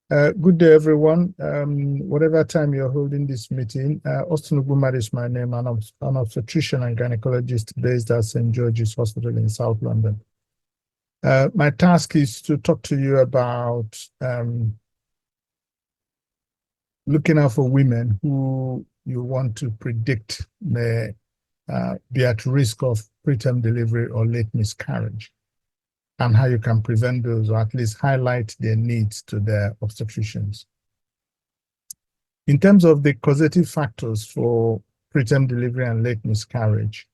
Good day, everyone. Whatever time you're holding this meeting, Austin Ugwumandu is my name, and I'm an obstetrician and gynecologist based at St. George's Hospital in South London. My task is to talk to you about looking out for women who you want to predict may be at risk of preterm delivery or late miscarriage, and how you can prevent those, or at least highlight their needs to their obstetricians. In terms of the causative factors for preterm delivery and late miscarriage,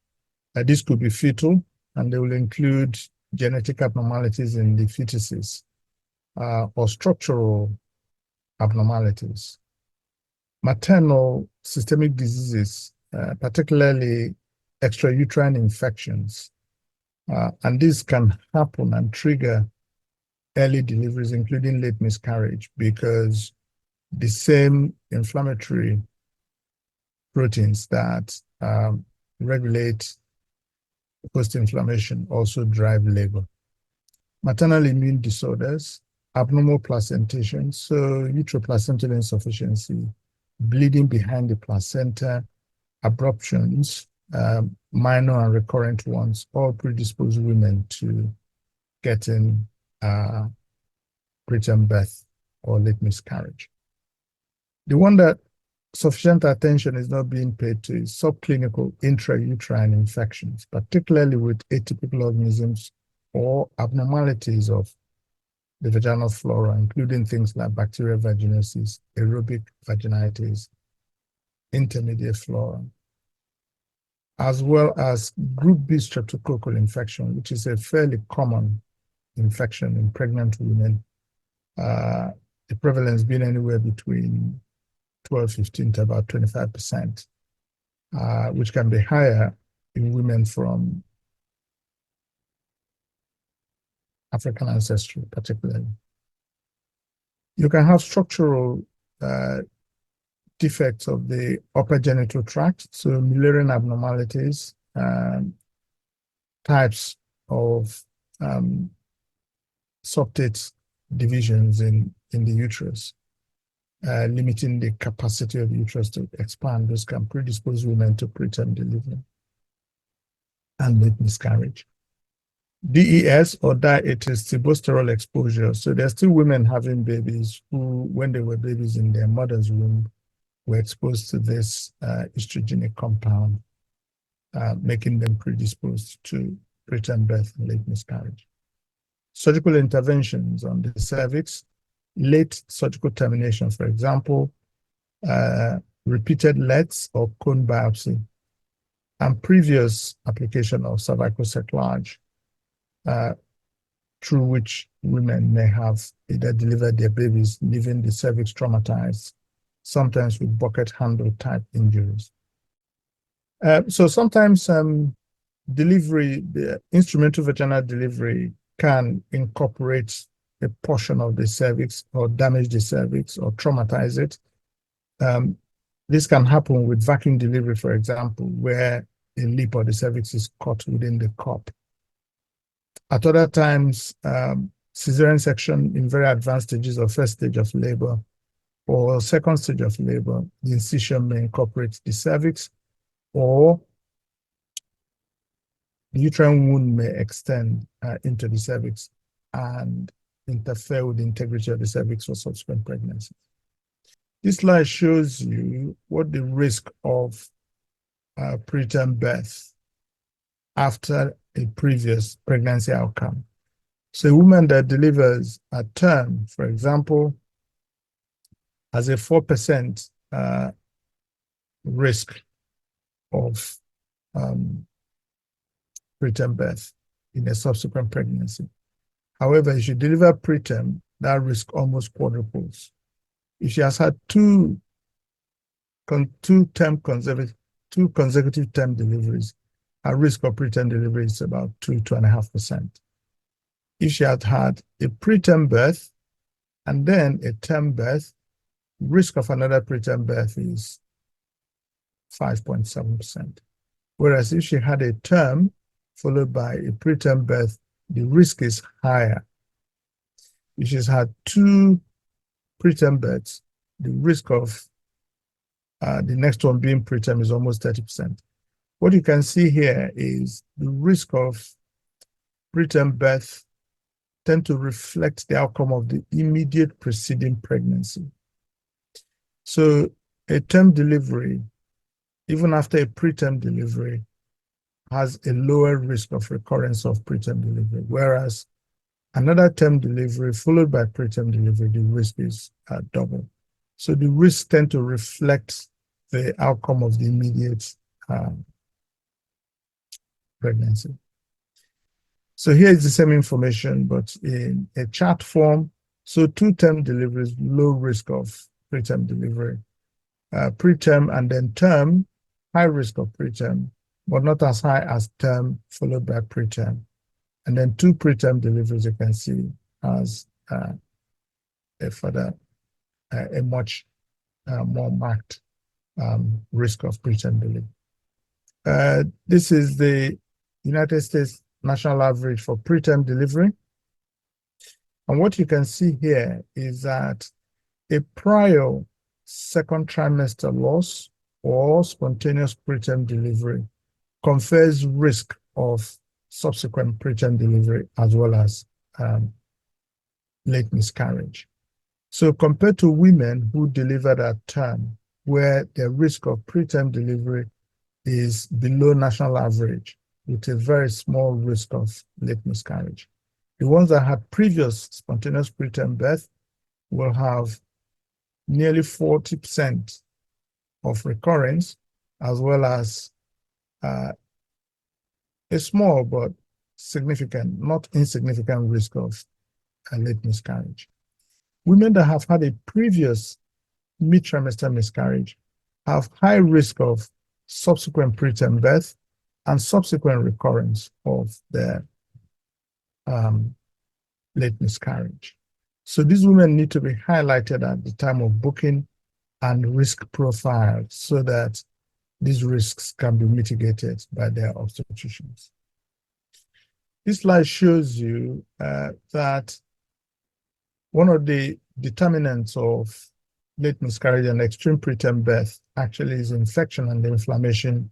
this could be fetal, and they will include genetic abnormalities in the fetuses or structural abnormalities. Maternal systemic diseases, particularly extrauterine infections, and this can happen and trigger early deliveries, including late miscarriage, because the same inflammatory proteins that regulate post-inflammation also drive labor. Maternal immune disorders, abnormal placentation, so uteroplacental insufficiency, bleeding behind the placenta, abruptions, minor and recurrent ones, all predispose women to getting preterm birth or late miscarriage. The one that sufficient attention is not being paid to is subclinical intrauterine infections, particularly with atypical organisms or abnormalities of the vaginal flora, including things like bacterial vaginosis, aerobic vaginitis, intermediate flora, as well as group B streptococcal infection, which is a fairly common infection in pregnant women, the prevalence being anywhere between 12-15 to about 25%, which can be higher in women from African ancestry, particularly. You can have structural defects of the upper genital tract, so Mullerian abnormalities, types of subtate divisions in the uterus, limiting the capacity of the uterus to expand. This can predispose women to preterm delivery and late miscarriage. DES, or diethylstilbestrol exposure. So there's still women having babies who, when they were babies in their mother's womb, were exposed to this estrogenic compound, making them predisposed to preterm birth and late miscarriage. Surgical interventions on the cervix, late surgical termination, for example, repeated LETs or cone biopsy, and previous application of cervical cerclage, through which women may have either delivered their babies, leaving the cervix traumatized, sometimes with bucket handle type injuries. So sometimes delivery, the instrumental vaginal delivery, can incorporate a portion of the cervix or damage the cervix or traumatize it. This can happen with vacuum delivery, for example, where a lip or the cervix is caught within the cup. At other times, cesarean section in very advanced stages or first stage of labor or second stage of labor, the incision may incorporate the cervix, or the uterine wound may extend into the cervix and interfere with the integrity of the cervix for subsequent pregnancies. This slide shows you what the risk of preterm birth after a previous pregnancy outcome. So a woman that delivers at term, for example, has a 4% risk of preterm birth in a subsequent pregnancy. However, if you deliver preterm, that risk almost quadruples. If she has had two consecutive term deliveries, her risk of preterm delivery is about 2.5%. If she had had a preterm birth and then a term birth, risk of another preterm birth is 5.7%. Whereas if she had a term followed by a preterm birth, the risk is higher. If she's had two preterm births, the risk of the next one being preterm is almost 30%. What you can see here is the risk of preterm birth tend to reflect the outcome of the immediate preceding pregnancy. So a term delivery, even after a preterm delivery, has a lower risk of recurrence of preterm delivery, whereas another term delivery followed by preterm delivery, the risk is double. So the risks tend to reflect the outcome of the immediate pregnancy. So here is the same information, but in a chart form. So two-term deliveries, low risk of preterm delivery. Preterm and then term, high risk of preterm, but not as high as term followed by preterm. And then two preterm deliveries, you can see, has a much more marked risk of preterm delivery. This is the United States national average for preterm delivery. And what you can see here is that a prior second trimester loss or spontaneous preterm delivery confers risk of subsequent preterm delivery as well as late miscarriage. So compared to women who delivered at term, where the risk of preterm delivery is below national average, with a very small risk of late miscarriage. The ones that had previous spontaneous preterm birth will have nearly 40% of recurrence, as well as a small but significant, not insignificant risk of late miscarriage. Women that have had a previous mid-trimester miscarriage have high risk of subsequent preterm birth and subsequent recurrence of their late miscarriage. So these women need to be highlighted at the time of booking and risk profiled so that these risks can be mitigated by their obstetricians. This slide shows you that one of the determinants of late miscarriage and extreme preterm birth actually is infection and inflammation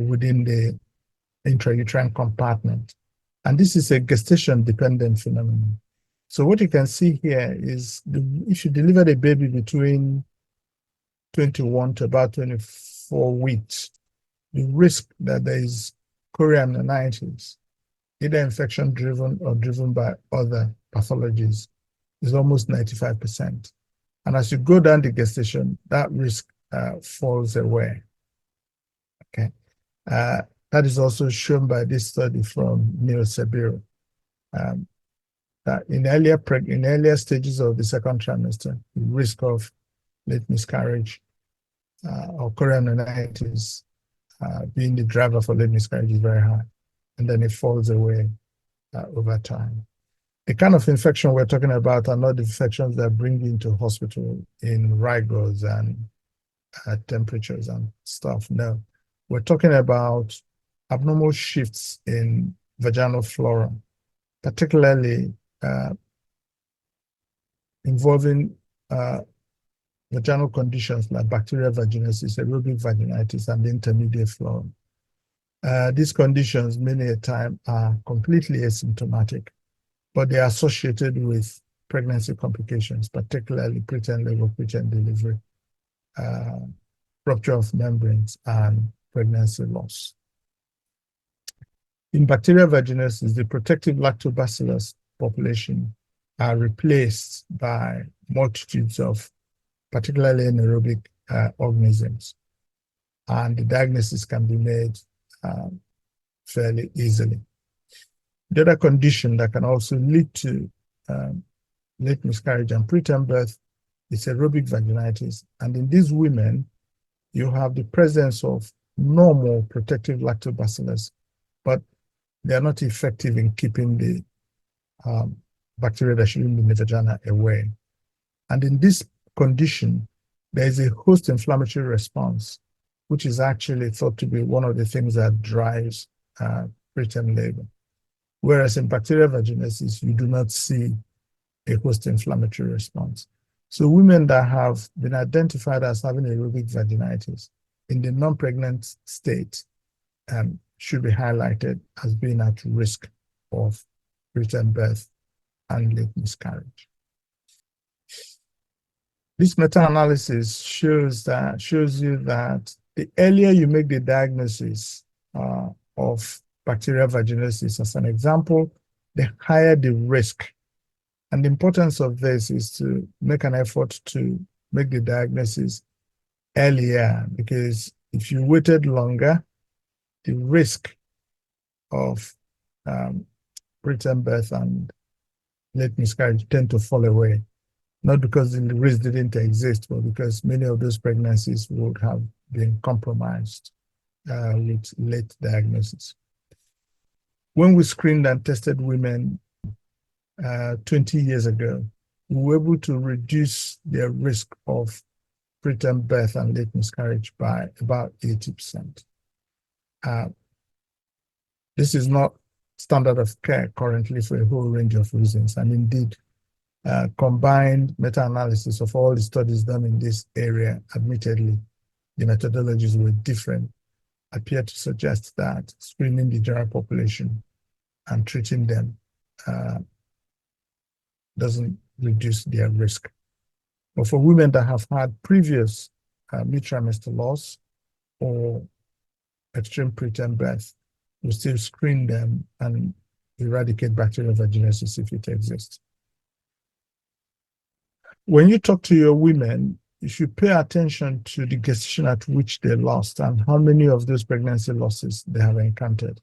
within the intrauterine compartment. And this is a gestation-dependent phenomenon. So what you can see here is if you delivered a baby between 21 to about 24 weeks, the risk that there is chorioamnionitis, either infection-driven or driven by other pathologies, is almost 95%. And as you go down the gestation, that risk falls away. Okay. That is also shown by this study from Neil Sabiro, that in earlier stages of the second trimester, the risk of late miscarriage or chorioamnionitis being the driver for late miscarriage is very high, and then it falls away over time. The kind of infection we're talking about are not the infections that bring you into hospital in rigors and temperatures and stuff. No, we're talking about abnormal shifts in vaginal flora, particularly involving vaginal conditions like bacterial vaginosis, aerobic vaginitis, and the intermediate flora. These conditions many a time are completely asymptomatic, but they are associated with pregnancy complications, particularly preterm labor, preterm delivery, rupture of membranes, and pregnancy loss. In bacterial vaginosis, the protective lactobacillus population are replaced by multitudes of particularly anaerobic organisms, and the diagnosis can be made fairly easily. The other condition that can also lead to late miscarriage and preterm birth is aerobic vaginitis. And in these women, you have the presence of normal protective lactobacillus, but they are not effective in keeping the bacteria that shouldn't be in the vagina away. And in this condition, there is a host inflammatory response, which is actually thought to be one of the things that drives preterm labor. Whereas in bacterial vaginosis, you do not see a host inflammatory response. So women that have been identified as having aerobic vaginitis in the non-pregnant state should be highlighted as being at risk of preterm birth and late miscarriage. This meta-analysis shows you that the earlier you make the diagnosis of bacterial vaginosis, as an example, the higher the risk. And the importance of this is to make an effort to make the diagnosis earlier, because if you waited longer, the risk of preterm birth and late miscarriage tend to fall away. Not because the risk didn't exist, but because many of those pregnancies would have been compromised with late diagnosis. When we screened and tested women 20 years ago, we were able to reduce their risk of preterm birth and late miscarriage by about 80%. This is not standard of care currently for a whole range of reasons, and indeed, combined meta-analysis of all the studies done in this area, admittedly, the methodologies were different, appear to suggest that screening the general population and treating them doesn't reduce their risk. But for women that have had previous mid-trimester loss or extreme preterm birth, we still screen them and eradicate bacterial vaginosis if it exists. When you talk to your women, you should pay attention to the gestation at which they lost and how many of those pregnancy losses they have encountered.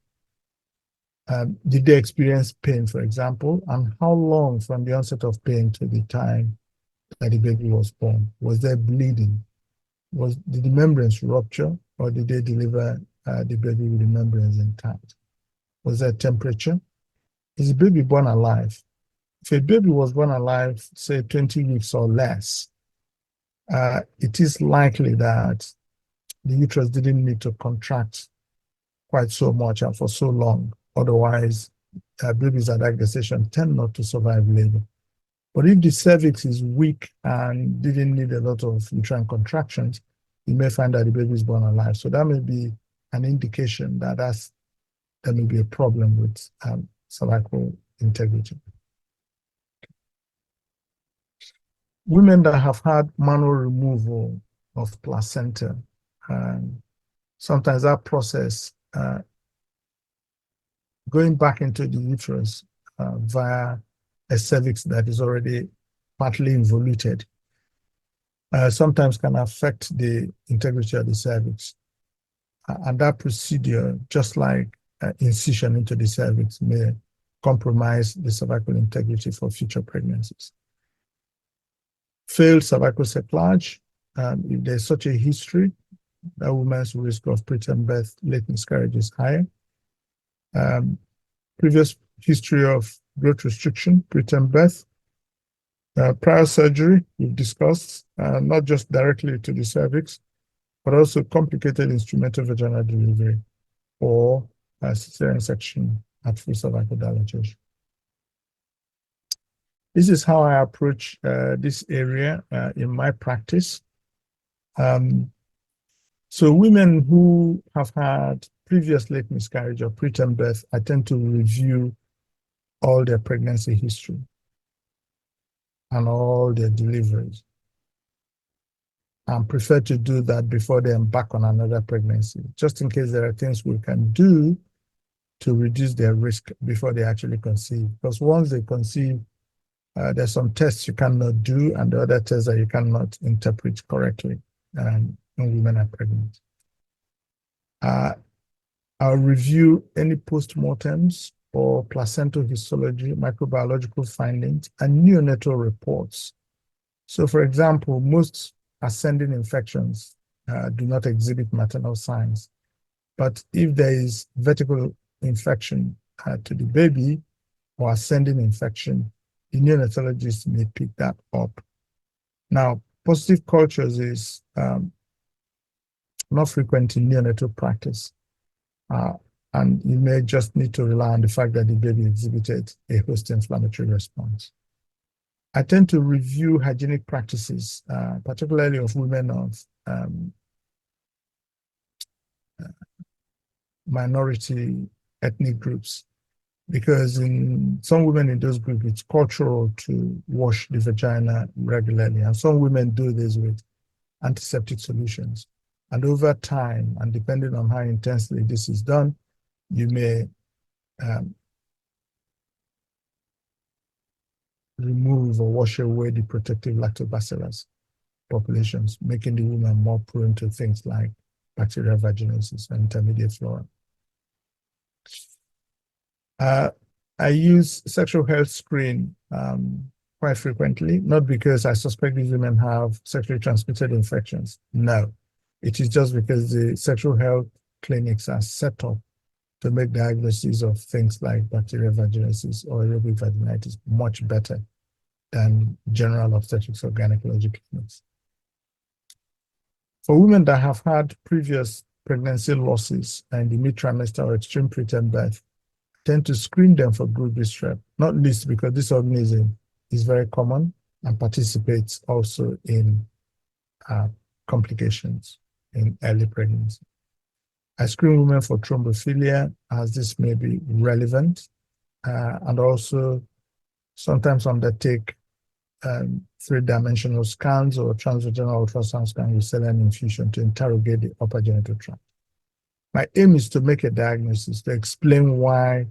Did they experience pain, for example, and how long from the onset of pain to the time that the baby was born? Was there bleeding? Did the membranes rupture, or did they deliver the baby with the membranes intact? Was there temperature? Is the baby born alive? If a baby was born alive, say 20 weeks or less, it is likely that the uterus didn't need to contract quite so much and for so long. Otherwise, babies at that gestation tend not to survive labor. But if the cervix is weak and didn't need a lot of uterine contractions, you may find that the baby is born alive. So that may be an indication that there may be a problem with cervical integrity. Women that have had manual removal of placenta, sometimes that process going back into the uterus via a cervix that is already partly involuted, sometimes can affect the integrity of the cervix. And that procedure, just like incision into the cervix, may compromise the cervical integrity for future pregnancies. Failed cervical cerclage, if there's such a history, that woman's risk of preterm birth, late miscarriage is higher. Previous history of growth restriction, preterm birth, prior surgery, we've discussed, not just directly to the cervix, but also complicated instrumental vaginal delivery or cesarean section at full cervical dilatation. This is how I approach this area in my practice. So women who have had previous late miscarriage or preterm birth, I tend to review all their pregnancy history and all their deliveries, and prefer to do that before they embark on another pregnancy, just in case there are things we can do to reduce their risk before they actually conceive. Because once they conceive, there's some tests you cannot do, and the other tests that you cannot interpret correctly when women are pregnant. I'll review any post-mortems or placental histology, microbiological findings, and neonatal reports. So, for example, most ascending infections do not exhibit maternal signs. But if there is vertical infection to the baby or ascending infection, the neonatologist may pick that up. Now, positive cultures is not frequent in neonatal practice. And you may just need to rely on the fact that the baby exhibited a host inflammatory response. I tend to review hygienic practices, particularly of women of minority ethnic groups, because in some women in those groups, it's cultural to wash the vagina regularly. And some women do this with antiseptic solutions. And over time, and depending on how intensely this is done, you may remove or wash away the protective lactobacillus populations, making the woman more prone to things like bacterial vaginosis and intermediate flora. I use sexual health screen quite frequently, not because I suspect these women have sexually transmitted infections. No, it is just because the sexual health clinics are set up to make diagnoses of things like bacterial vaginosis or aerobic vaginitis much better than general obstetrics or gynecology clinics. For women that have had previous pregnancy losses and the mid-trimester or extreme preterm birth, tend to screen them for group B strep, not least because this organism is very common and participates also in complications in early pregnancy. I screen women for thrombophilia, as this may be relevant, and also sometimes undertake three-dimensional scans or transvaginal ultrasound scan with saline infusion to interrogate the upper genital tract. My aim is to make a diagnosis to explain why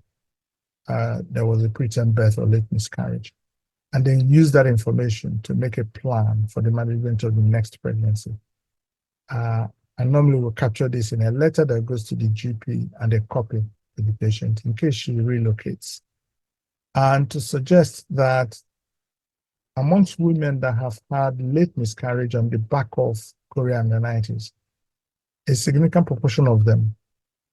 there was a preterm birth or late miscarriage, and then use that information to make a plan for the management of the next pregnancy. I normally will capture this in a letter that goes to the GP and a copy to the patient in case she relocates. And to suggest that amongst women that have had late miscarriage on the back of chorioamnionitis, a significant proportion of them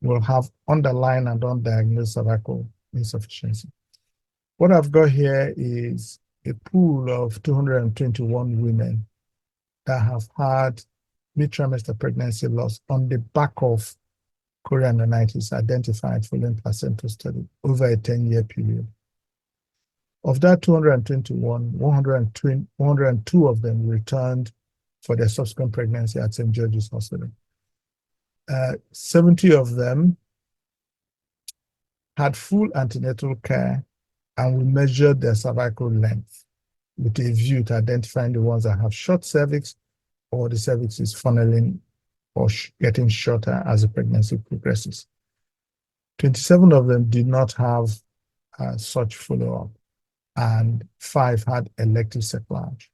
will have underlying and undiagnosed cervical insufficiency. What I've got here is a pool of 221 women that have had mid-trimester pregnancy loss on the back of chorioamnionitis identified following placental study over a 10-year period. Of that 221, 102 of them returned for their subsequent pregnancy at St. George's Hospital. 70 of them had full antenatal care, and we measured their cervical length with a view to identifying the ones that have short cervix or the cervix is funneling or getting shorter as the pregnancy progresses. 27 of them did not have such follow-up, and 5 had elective cerclage.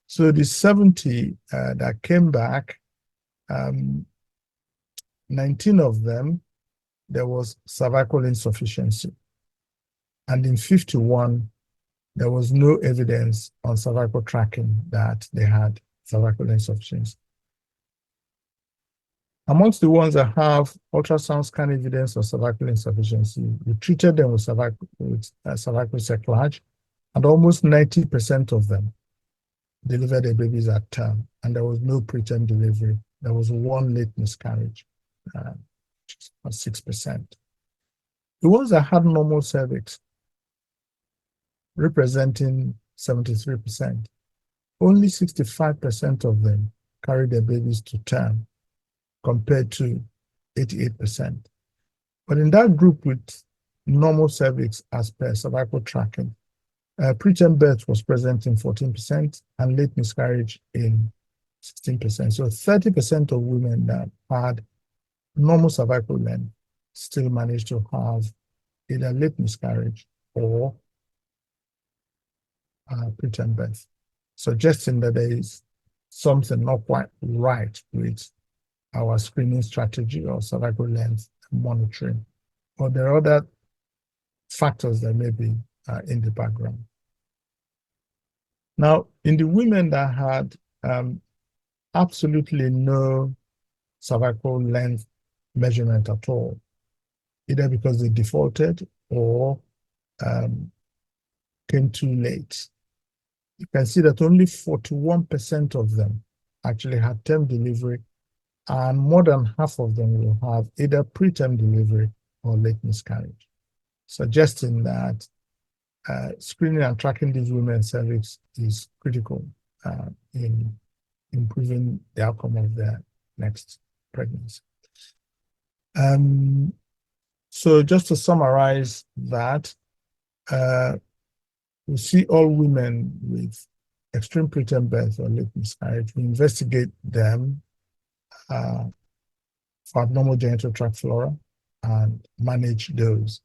So the 70 that came back, 19 of them, there was cervical insufficiency. And in 51, there was no evidence on cervical tracking that they had cervical insufficiency. Amongst the ones that have ultrasound scan evidence of cervical insufficiency, we treated them with cervical cerclage, and almost 90% of them delivered their babies at term, and there was no preterm delivery. There was one late miscarriage, which is about 6%. The ones that had normal cervix, representing 73%, only 65% of them carried their babies to term, compared to 88%. But in that group with normal cervix as per cervical tracking, preterm birth was present in 14% and late miscarriage in 16%. So 30% of women that had normal cervical length still managed to have either late miscarriage or preterm birth, suggesting that there is something not quite right with our screening strategy or cervical length monitoring, or there are other factors that may be in the background. Now, in the women that had absolutely no cervical length measurement at all, either because they defaulted or came too late, you can see that only 41% of them actually had term delivery, and more than half of them will have either preterm delivery or late miscarriage, suggesting that screening and tracking these women's cervix is critical in improving the outcome of their next pregnancy. So just to summarize that, we see all women with extreme preterm birth or late miscarriage. We investigate them for abnormal genital tract flora and manage those.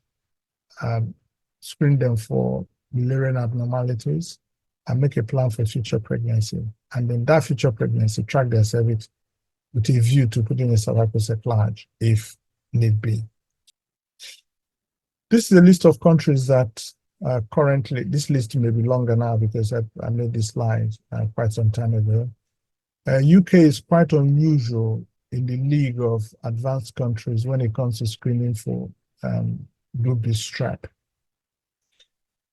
Screen them for Müllerian abnormalities and make a plan for future pregnancy. And in that future pregnancy, track their cervix with a view to putting a cervical cerclage if need be. This is a list of countries that currently, this list may be longer now because I made this slide quite some time ago. UK is quite unusual in the league of advanced countries when it comes to screening for group B strep.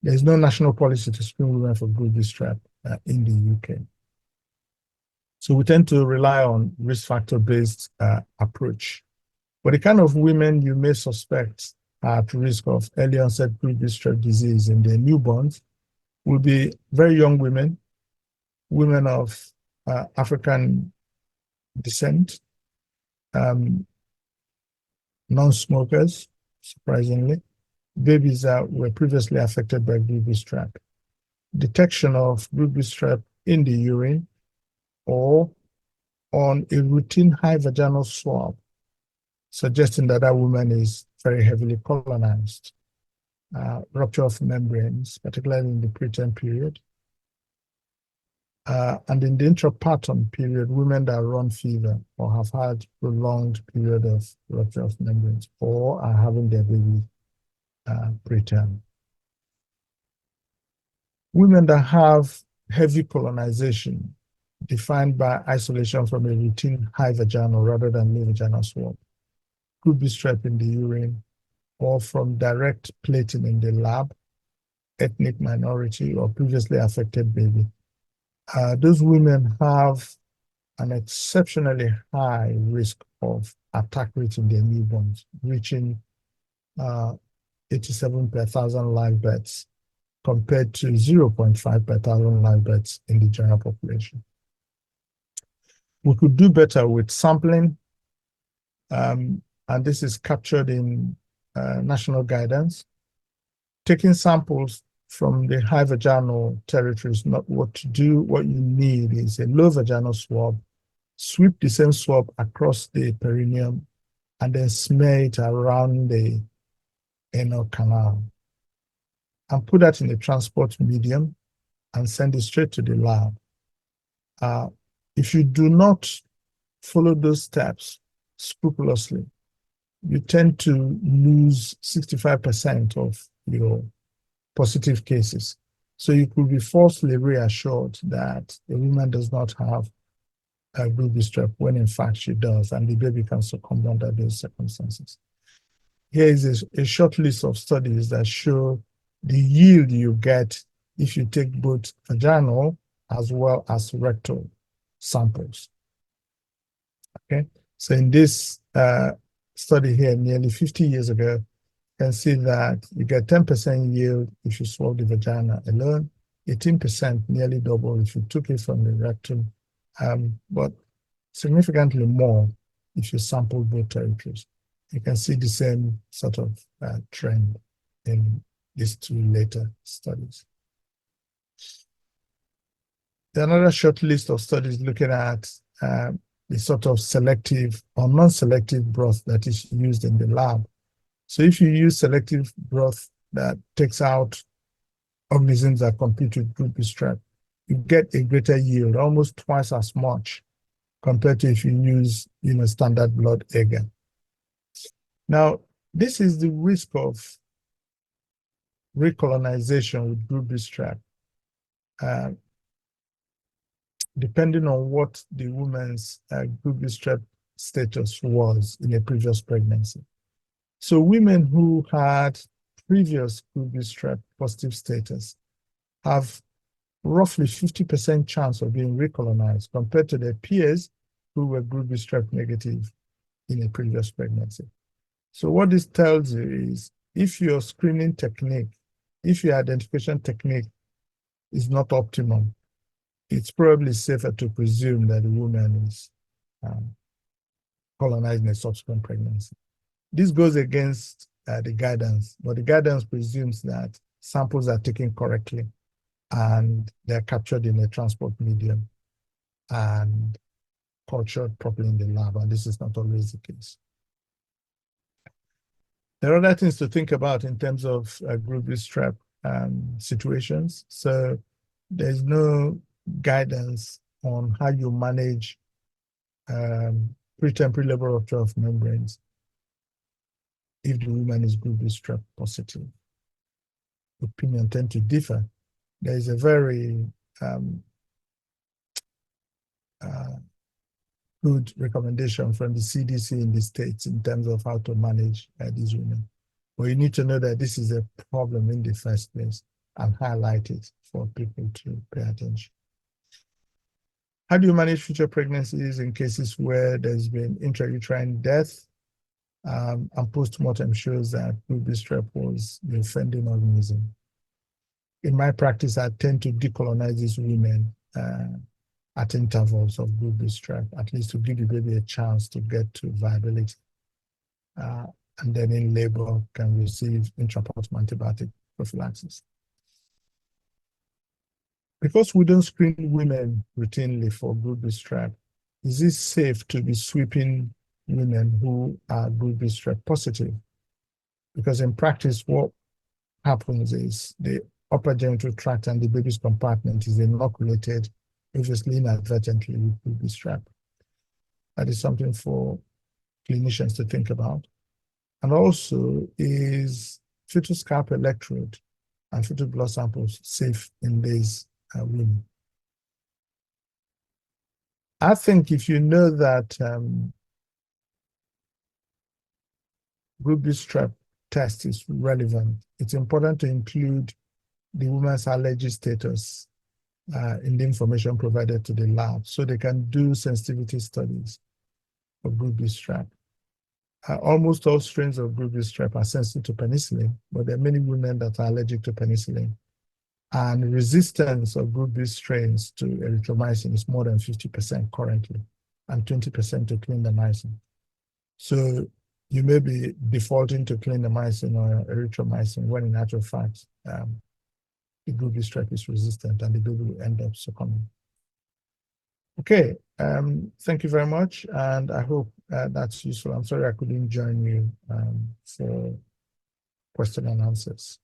There is no national policy to screen women for group B strep in the UK. So we tend to rely on risk factor-based approach. For the kind of women you may suspect are at risk of early onset group B strep disease in their newborns will be very young women, women of African descent, non-smokers, surprisingly, babies that were previously affected by group B strep. Detection of group B strep in the urine or on a routine high vaginal swab, suggesting that that woman is very heavily colonized. Rupture of membranes, particularly in the preterm period. And in the intrapartum period, women that run fever or have had prolonged period of rupture of membranes or are having their baby preterm. Women that have heavy colonization, defined by isolation from a routine high vaginal rather than low vaginal swab, could be strep in the urine or from direct plating in the lab, ethnic minority or previously affected baby. Those women have an exceptionally high risk of attack rate in their newborns, reaching 87 per thousand live births compared to 0.5 per thousand live births in the general population. We could do better with sampling, and this is captured in national guidance. Taking samples from the high vaginal territory is not what to do. What you need is a low vaginal swab, sweep the same swab across the perineum, and then smear it around the anal canal. And put that in a transport medium and send it straight to the lab. If you do not follow those steps scrupulously, you tend to lose 65% of your positive cases. So you could be falsely reassured that a woman does not have a group B strep when in fact she does, and the baby can succumb under those circumstances. Here is a short list of studies that show the yield you get if you take both vaginal as well as rectal samples. Okay, so in this study here, nearly 50 years ago, you can see that you get 10% yield if you swab the vagina alone, 18%, nearly double if you took it from the rectum, but significantly more if you sample both territories. You can see the same sort of trend in these two later studies. There are another short list of studies looking at the sort of selective or non-selective broth that is used in the lab. So if you use selective broth that takes out organisms that compete with group B strep, you get a greater yield, almost twice as much compared to if you use standard blood agar. Now, this is the risk of recolonization with group B strep, depending on what the woman's group B strep status was in a previous pregnancy. So women who had previous group B strep positive status have roughly 50% chance of being recolonized compared to their peers who were group B strep negative in a previous pregnancy. So what this tells you is if your screening technique if your identification technique is not optimum, it's probably safer to presume that the woman is colonizing a subsequent pregnancy. This goes against the guidance, but the guidance presumes that samples are taken correctly and they're captured in a transport medium and cultured properly in the lab, and this is not always the case. There are other things to think about in terms of group B strep situations. So there's no guidance on how you manage preterm pre-labor rupture of membranes if the woman is group B strep positive. Opinions tend to differ. There is a very good recommendation from the CDC in the States in terms of how to manage these women. But you need to know that this is a problem in the first place and highlight it for people to pay attention. How do you manage future pregnancies in cases where there's been intrauterine death and post-mortem shows that group B strep was the offending organism? In my practice, I tend to decolonize these women at intervals of group B strep, at least to give the baby a chance to get to viability. And then in labor can receive intrapartum antibiotic prophylaxis. Because we don't screen women routinely for group B strep, is it safe to be sweeping women who are group B strep positive? Because in practice, what happens is the upper genital tract and the baby's compartment is inoculated, obviously inadvertently, with group B strep. That is something for clinicians to think about. And also, is fetal scalp electrode and fetal blood samples safe in these women? I think if you know that group B strep test is relevant, it's important to include the woman's allergy status in the information provided to the lab so they can do sensitivity studies of group B strep. Almost all strains of group B strep are sensitive to penicillin, but there are many women that are allergic to penicillin. And resistance of group B strains to erythromycin is more than 50% currently, and 20% to clindamycin. So you may be defaulting to clindamycin or erythromycin when in actual fact, the group B strep is resistant and the baby will end up succumbing. Okay, thank you very much, and I hope that's useful. I'm sorry I couldn't join you for question and answers.